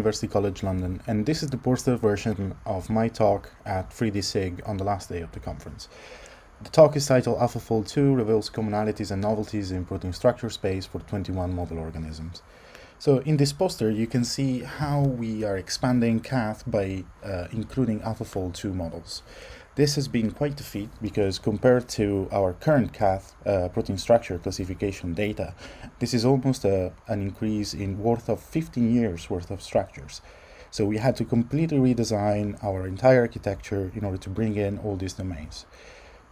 University College London, and this is the poster version of my talk at 3DSIG on the last day of the conference. The talk is titled AlphaFold2 Reveals Commonalities and Novelties in Protein Structure Space for 21 Model Organisms. So in this poster, you can see how we are expanding Cath by including AlphaFold2 models. This has been quite a feat because compared to our current Cath protein structure classification data, this is almost an increase in worth of 15 years worth of structures. So we had to completely redesign our entire architecture in order to bring in all these domains.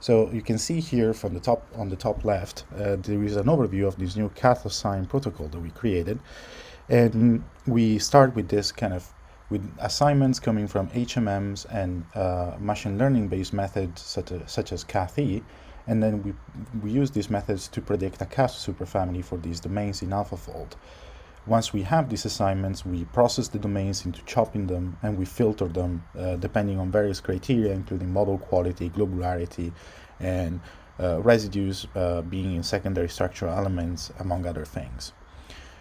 So you can see here from the top, on the top left, there is an overview of this new Cath assign protocol that we created. And we start with this with assignments coming from HMMs and machine learning based methods such as Cath-E, and then we use these methods to predict a Cath superfamily for these domains in AlphaFold. Once we have these assignments, we process the domains into chopping them, and we filter them depending on various criteria, including model quality, globularity, and residues being in secondary structural elements, among other things.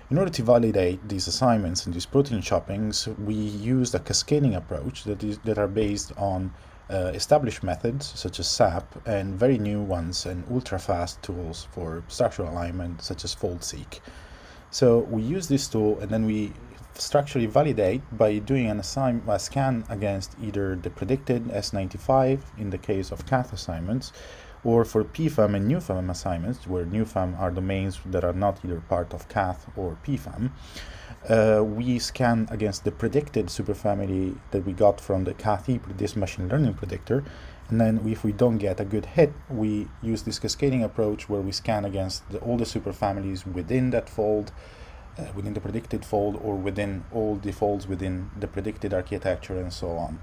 In order to validate these assignments and these protein choppings, we used a cascading approach that are based on established methods such as SAP and very new ones and ultra-fast tools for structural alignment such as FoldSeq. So we use this tool and then we structurally validate by doing a scan against either the predicted S95 in the case of Cath assignments, or for PFAM and NewFAM assignments, where NewFAM are domains that are not either part of Cath or PFAM, we scan against the predicted superfamily that we got from the Cath-E, this machine learning predictor, and then if we don't get a good hit, we use this cascading approach where we scan against all the superfamilies within that fold, within the predicted fold, or within all the folds within the predicted architecture, and so on.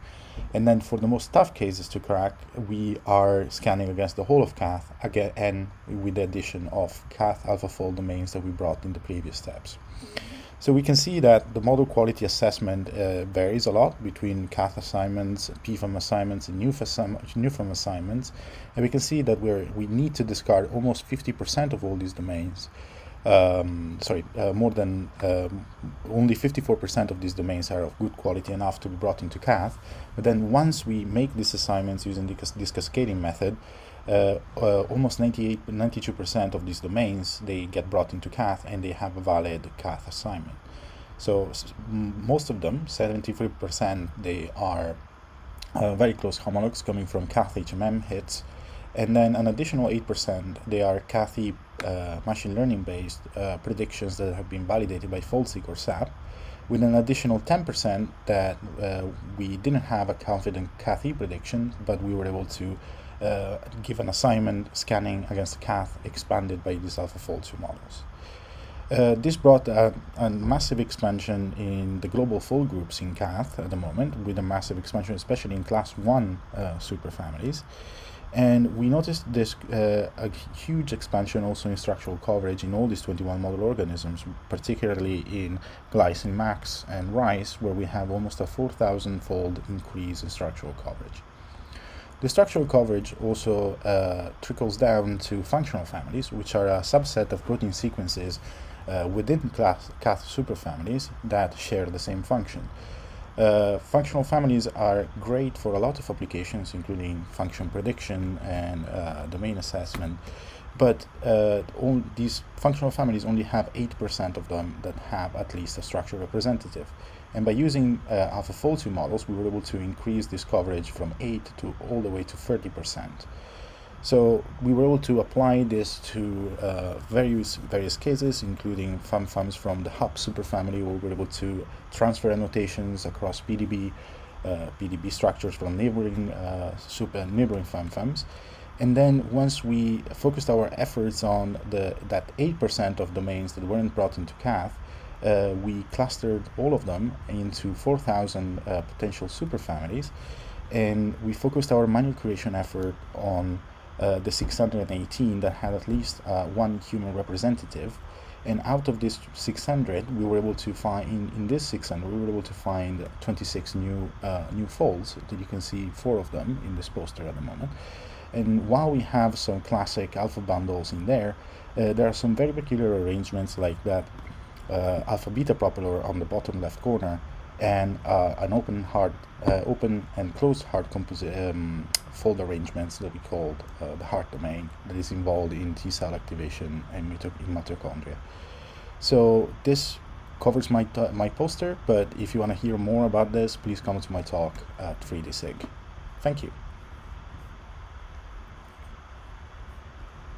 And then for the most tough cases to crack, we are scanning against the whole of Cath, again, and with the addition of Cath AlphaFold domains that we brought in the previous steps. So we can see that the model quality assessment varies a lot between Cath assignments, PFAM assignments, and NewFAM assignments. And we can see that we need to discard almost 50% of all these domains. More than only 54% of these domains are of good quality enough to be brought into Cath. But then once we make these assignments using this cascading method, almost 92% of these domains, they get brought into Cath and they have a valid Cath assignment. So most of them, 73%, they are very close homologs coming from Cath HMM hits. And then an additional 8%, they are Cath-E machine learning based predictions that have been validated by FoldSeq or SAP, with an additional 10% that we didn't have a confident Cath-E prediction, but we were able to give an assignment scanning against Cath expanded by these AlphaFold2 models. This brought a massive expansion in the global fold groups in Cath at the moment, with a massive expansion especially in class 1 superfamilies. And we noticed this a huge expansion also in structural coverage in all these 21 model organisms, particularly in glycine max and rice, where we have almost a 4,000-fold increase in structural coverage. The structural coverage also trickles down to functional families, which are a subset of protein sequences within Cath superfamilies that share the same function. Functional families are great for a lot of applications, including function prediction and domain assessment, but all these functional families only have 8% of them that have at least a structure representative. And by using AlphaFold2 models, we were able to increase this coverage from 8 to all the way to 30%. So we were able to apply this to various cases, including FAMs from the HUP superfamily, where we were able to transfer annotations across PDB structures from neighboring FAMs. And then once we focused our efforts on that 8% of domains that weren't brought into Cath, we clustered all of them into 4,000 potential superfamilies, and we focused our manual creation effort on the 618 that had at least one human representative. And out of this 600, we were able to find, in this 600, we were able to find 26 new folds, that you can see 4 of them in this poster at the moment. And while we have some classic alpha bundles in there, there are some very peculiar arrangements like that alpha beta propeller on the bottom left corner, and an open and closed hard fold arrangements that we called the heart domain that is involved in T cell activation and in mitochondria. So this covers my poster, but if you want to hear more about this, please come to my talk at 3DSig. Thank you.